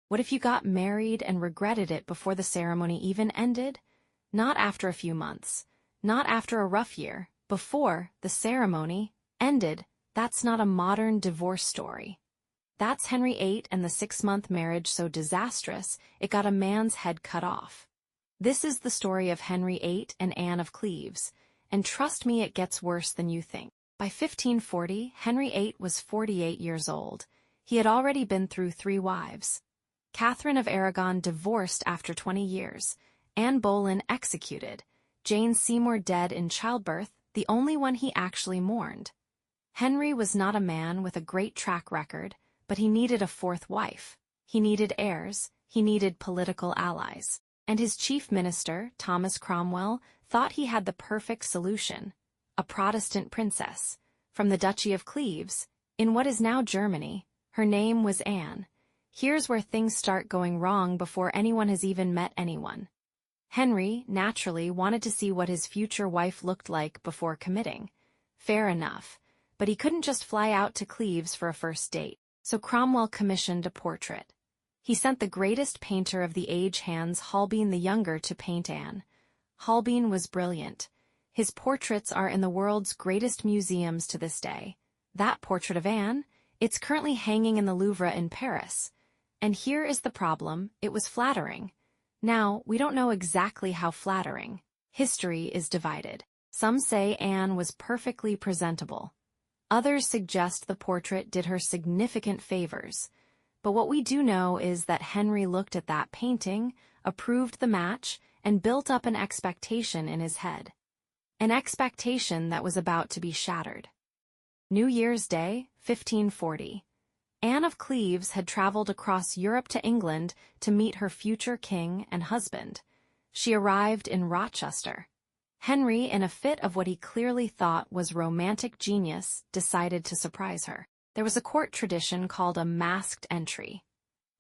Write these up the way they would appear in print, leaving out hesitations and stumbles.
What if you got married and regretted it before the ceremony even ended? Not after a few months. Not after a rough year. Before the ceremony ended. That's not a modern divorce story. That's Henry VIII and the 6-month marriage so disastrous it got a man's head cut off. This is the story of Henry VIII and Anne of Cleves, and trust me, it gets worse than you think. By 1540, Henry VIII was 48 years old. He had already been through 3 wives. Catherine of Aragon divorced after 20 years, Anne Boleyn executed, Jane Seymour dead in childbirth, the only one he actually mourned. Henry was not a man with a great track record, but he needed a 4th wife. He needed heirs, he needed political allies. And his chief minister, Thomas Cromwell, thought he had the perfect solution: a Protestant princess, from the Duchy of Cleves, in what is now Germany. Her name was Anne. Here's where things start going wrong before anyone has even met anyone. Henry, naturally, wanted to see what his future wife looked like before committing. Fair enough, but he couldn't just fly out to Cleves for a first date, so Cromwell commissioned a portrait. He sent the greatest painter of the age, Hans Holbein the Younger, to paint Anne. Holbein was brilliant. His portraits are in the world's greatest museums to this day. That portrait of Anne? It's currently hanging in the Louvre in Paris. And here is the problem: it was flattering. Now, we don't know exactly how flattering. History is divided. Some say Anne was perfectly presentable. Others suggest the portrait did her significant favors. But what we do know is that Henry looked at that painting, approved the match, and built up an expectation in his head. An expectation that was about to be shattered. New Year's Day, 1540. Anne of Cleves had traveled across Europe to England to meet her future king and husband. She arrived in Rochester. Henry, in a fit of what he clearly thought was romantic genius, decided to surprise her. There was a court tradition called a masked entry.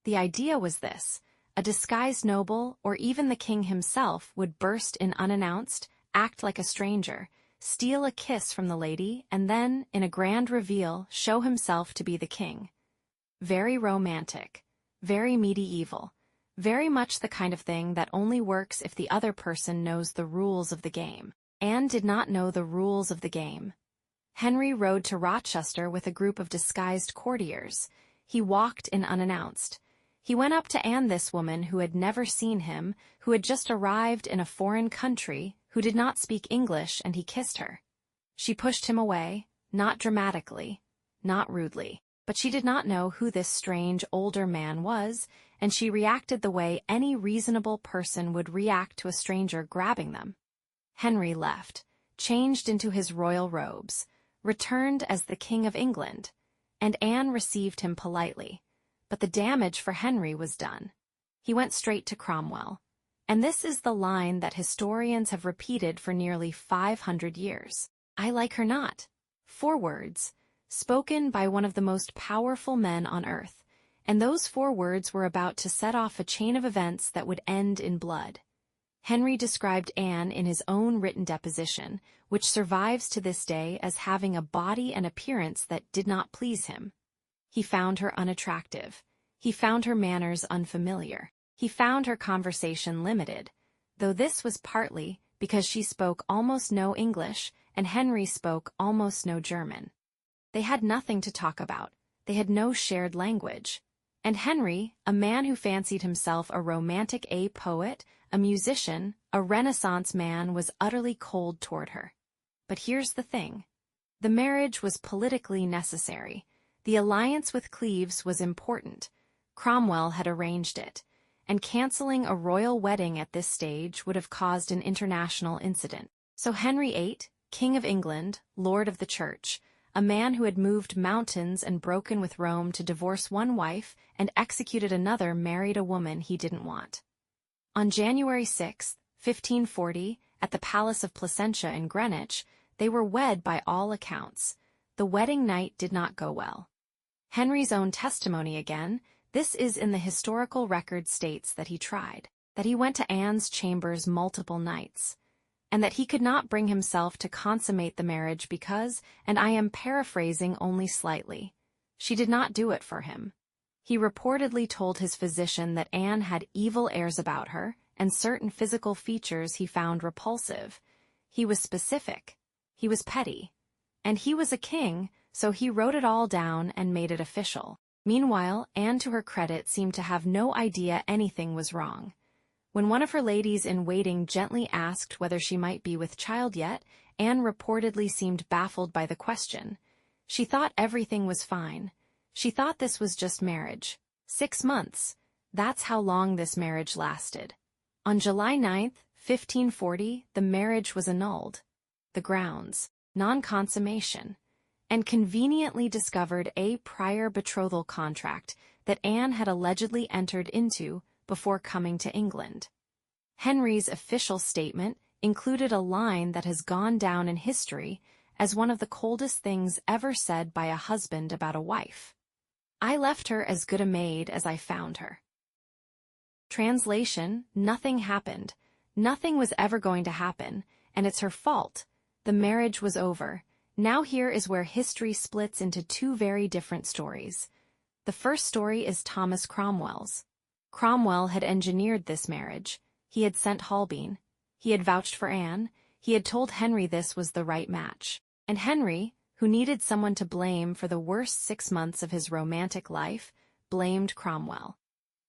The idea was this: a disguised noble, or even the king himself, would burst in unannounced, act like a stranger, steal a kiss from the lady, and then, in a grand reveal, show himself to be the king. Very romantic, very medieval, very much the kind of thing that only works if the other person knows the rules of the game. Anne did not know the rules of the game. Henry rode to Rochester with a group of disguised courtiers. He walked in unannounced. He went up to Anne, this woman who had never seen him, who had just arrived in a foreign country, who did not speak English, and he kissed her. She pushed him away, not dramatically, not rudely. But she did not know who this strange older man was, and she reacted the way any reasonable person would react to a stranger grabbing them. Henry left, changed into his royal robes, returned as the King of England, and Anne received him politely. But the damage for Henry was done. He went straight to Cromwell. And this is the line that historians have repeated for nearly 500 years. "I like her not." 4 words, spoken by one of the most powerful men on earth, and those 4 words were about to set off a chain of events that would end in blood. Henry described Anne in his own written deposition, which survives to this day, as having a body and appearance that did not please him. He found her unattractive. He found her manners unfamiliar. He found her conversation limited, though this was partly because she spoke almost no English and Henry spoke almost no German. They had nothing to talk about. They had no shared language. And Henry, a man who fancied himself a romantic poet, a musician, a Renaissance man, was utterly cold toward her. But here's the thing. The marriage was politically necessary. The alliance with Cleves was important. Cromwell had arranged it, and canceling a royal wedding at this stage would have caused an international incident. So Henry VIII, King of England, Lord of the Church, a man who had moved mountains and broken with Rome to divorce one wife and executed another, married a woman he didn't want. On January 6, 1540, at the Palace of Placentia in Greenwich, they were wed by all accounts. The wedding night did not go well. Henry's own testimony again, this is in the historical record, states that he tried, that he went to Anne's chambers multiple nights, and that he could not bring himself to consummate the marriage because, and I am paraphrasing only slightly, she did not do it for him. He reportedly told his physician that Anne had evil airs about her and certain physical features he found repulsive. He was specific. He was petty. And he was a king, so he wrote it all down and made it official. Meanwhile, Anne, to her credit, seemed to have no idea anything was wrong. When one of her ladies-in-waiting gently asked whether she might be with child yet, Anne reportedly seemed baffled by the question. She thought everything was fine. She thought this was just marriage. 6 months. That's how long this marriage lasted. On July 9, 1540, the marriage was annulled. The grounds: non-consummation, and conveniently discovered a prior betrothal contract that Anne had allegedly entered into before coming to England. Henry's official statement included a line that has gone down in history as one of the coldest things ever said by a husband about a wife. "I left her as good a maid as I found her." Translation: nothing happened. Nothing was ever going to happen, and it's her fault. The marriage was over. Now here is where history splits into two very different stories. The first story is Thomas Cromwell's. Cromwell had engineered this marriage. He had sent Holbein. He had vouched for Anne. He had told Henry this was the right match. And Henry, who needed someone to blame for the worst 6 months of his romantic life, blamed Cromwell.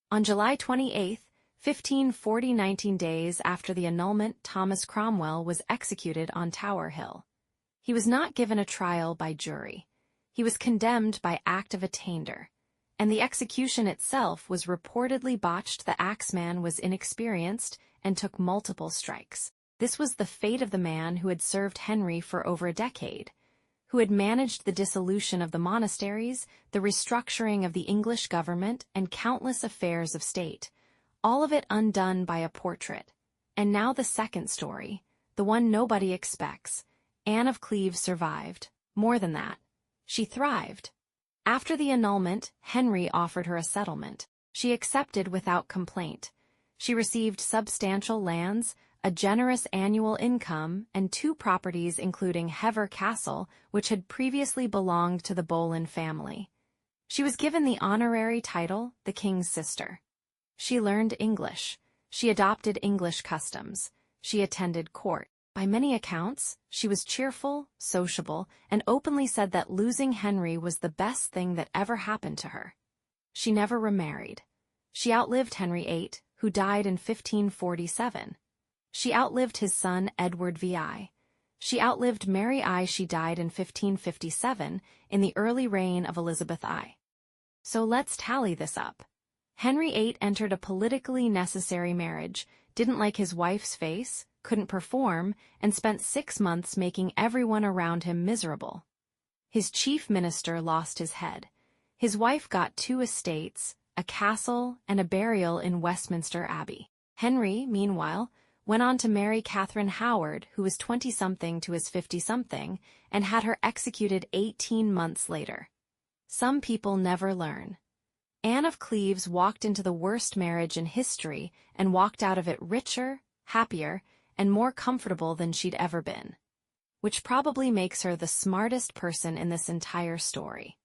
On July 28, 1540, 19 days after the annulment, Thomas Cromwell was executed on Tower Hill. He was not given a trial by jury. He was condemned by act of attainder, and the execution itself was reportedly botched. The axeman was inexperienced and took multiple strikes. This was the fate of the man who had served Henry for over a decade, who had managed the dissolution of the monasteries, the restructuring of the English government, and countless affairs of state, all of it undone by a portrait. And now the second story, the one nobody expects. Anne of Cleves survived. More than that, she thrived. After the annulment, Henry offered her a settlement. She accepted without complaint. She received substantial lands, a generous annual income, and 2 properties including Hever Castle, which had previously belonged to the Boleyn family. She was given the honorary title, the King's Sister. She learned English. She adopted English customs. She attended court. By many accounts, she was cheerful, sociable, and openly said that losing Henry was the best thing that ever happened to her. She never remarried. She outlived Henry VIII, who died in 1547. She outlived his son Edward VI. She outlived Mary I. She died in 1557, in the early reign of Elizabeth I. So let's tally this up. Henry VIII entered a politically necessary marriage, didn't like his wife's face, couldn't perform, and spent 6 months making everyone around him miserable. His chief minister lost his head. His wife got 2 estates, a castle, and a burial in Westminster Abbey. Henry, meanwhile, went on to marry Catherine Howard, who was 20-something to his 50-something, and had her executed 18 months later. Some people never learn. Anne of Cleves walked into the worst marriage in history and walked out of it richer, happier, and more comfortable than she'd ever been, which probably makes her the smartest person in this entire story.